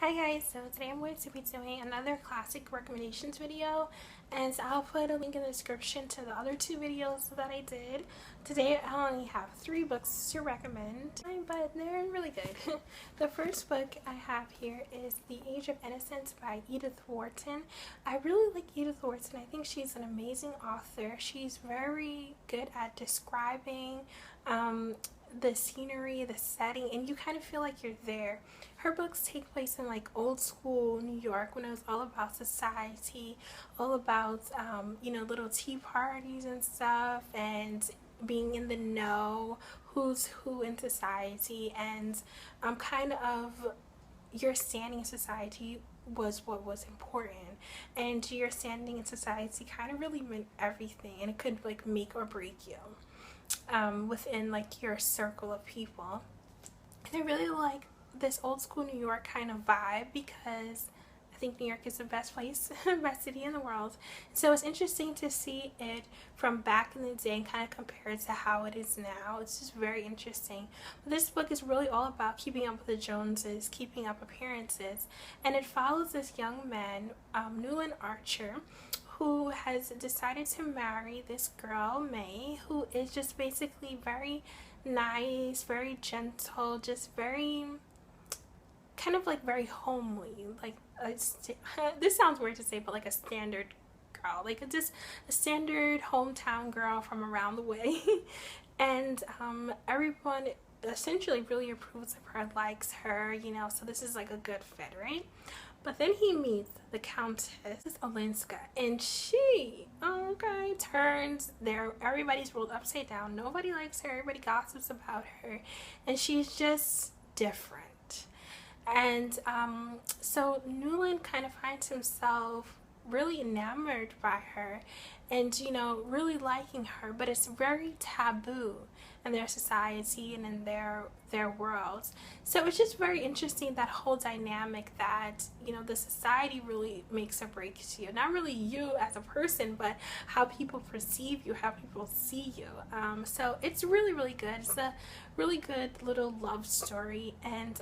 Hi guys, so today I'm going to be doing another classic recommendations video, and I'll put a link in the description to the other two videos that I did. Today I only have 3 books to recommend, but they're really good. The first book I have here is The Age of Innocence by Edith Wharton. I really like Edith Wharton. I think she's an amazing author. She's very good at describing the scenery, the setting, and you kind of feel like you're there. Her books take place in like old school New York when it was all about society, all about little tea parties and stuff, and being in the know, who's who in society, and kind of your standing in society was what was important, and your standing in society kind of really meant everything, and it could like make or break you within like your circle of people. And I really like this old school New York kind of vibe because I think New York is the best place, best city in the world. So it's interesting to see it from back in the day and kind of compared to how it is now. It's just very interesting. But this book is really all about keeping up with the Joneses, keeping up appearances, and it follows this young man, Newland Archer, who has decided to marry this girl, May, who is just basically very nice, very gentle, just very kind of like very homely, like this sounds weird to say, but like a standard girl, like just a standard hometown girl from around the way. And everyone essentially really approves of her, likes her, so this is like a good fit, right? But then he meets the Countess Olenska, and she, turns there. Everybody's rolled upside down. Nobody likes her. Everybody gossips about her, and she's just different. And so Newland kind of finds himself really enamored by her, and really liking her, but it's very taboo in their society and in their worlds. So it's just very interesting, that whole dynamic that the society really makes or breaks you, not really you as a person, but how people perceive you, how people see you. So it's really good. It's a really good little love story, and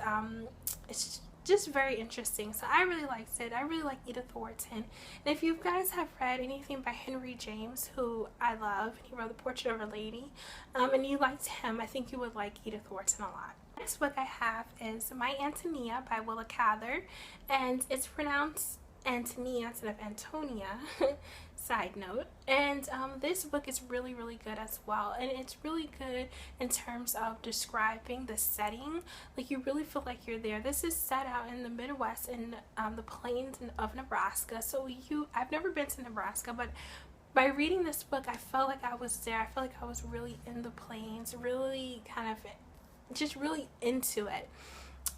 it's just very interesting. So I really liked it. I really like Edith Wharton. And if you guys have read anything by Henry James, who I love, he wrote The Portrait of a Lady, and you liked him, I think you would like Edith Wharton a lot. The next book I have is My Àntonia by Willa Cather, and it's pronounced Àntonia instead of Àntonia. Side note. And this book is really good as well, and it's really good in terms of describing the setting. Like, you really feel like you're there. This is set out in the Midwest, in the plains of Nebraska. So I've never been to Nebraska, but by reading this book I felt like I was there. I felt like I was really in the plains, really kind of just really into it.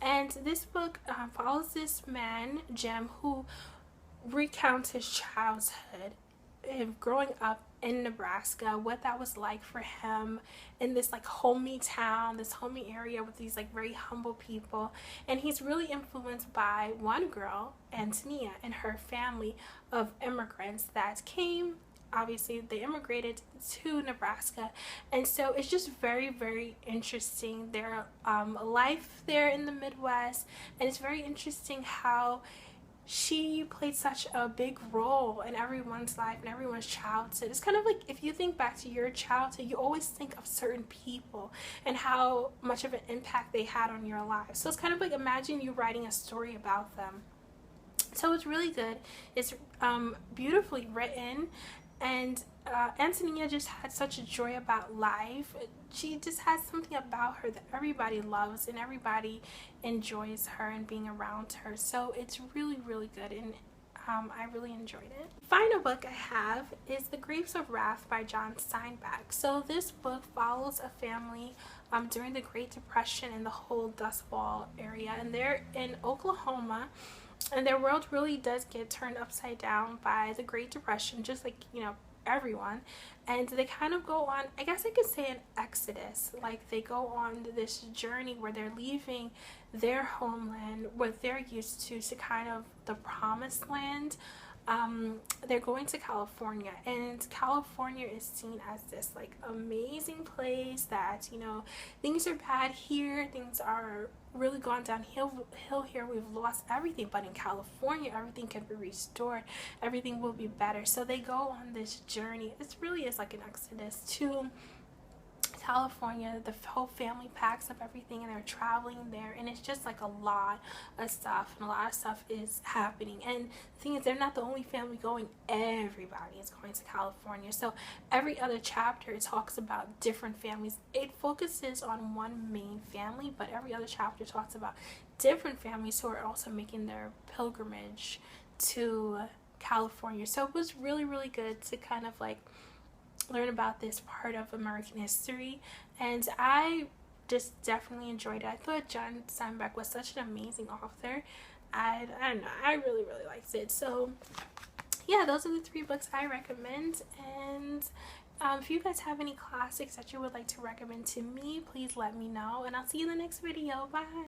And this book follows this man, Jim, who recounts his childhood, growing up in Nebraska, what that was like for him in this like homey town, this homey area with these like very humble people. And he's really influenced by one girl, Àntonia, and her family of immigrants that came. Obviously they immigrated to Nebraska, and so it's just very interesting, their life there in the Midwest. And it's very interesting how she played such a big role in everyone's life and everyone's childhood. It's kind of like, if you think back to your childhood, you always think of certain people and how much of an impact they had on your life. So it's kind of like, imagine you writing a story about them. So it's really good. It's beautifully written, and Àntonia just had such a joy about life. She just has something about her that everybody loves, and everybody enjoys her and being around her. So it's really good, and I really enjoyed it. The final book I have is The Grapes of Wrath by John Steinback. So this book follows a family during the Great Depression in the whole Dust Bowl area, and they're in Oklahoma. And their world really does get turned upside down by the Great Depression, just like, everyone. And they kind of go on, I guess I could say, an exodus. Like, they go on this journey where they're leaving their homeland, what they're used to kind of the promised land. They're going to California, and California is seen as this like amazing place that, things are bad here, things are really gone downhill here. We've lost everything, but in California, everything can be restored. Everything will be better. So they go on this journey. It really is like an exodus to California. The whole family packs up everything and they're traveling there, and it's just like a lot of stuff, and a lot of stuff is happening. And the thing is, they're not the only family going. Everybody is going to California. So every other chapter talks about different families. It focuses on one main family, but every other chapter talks about different families who are also making their pilgrimage to California. So it was really, really good to kind of like learn about this part of American history, and I just definitely enjoyed it. I thought John Steinback was such an amazing author. I don't know, I really, really liked it. So yeah, those are the 3 books I recommend. And if you guys have any classics that you would like to recommend to me, please let me know, and I'll see you in the next video. Bye.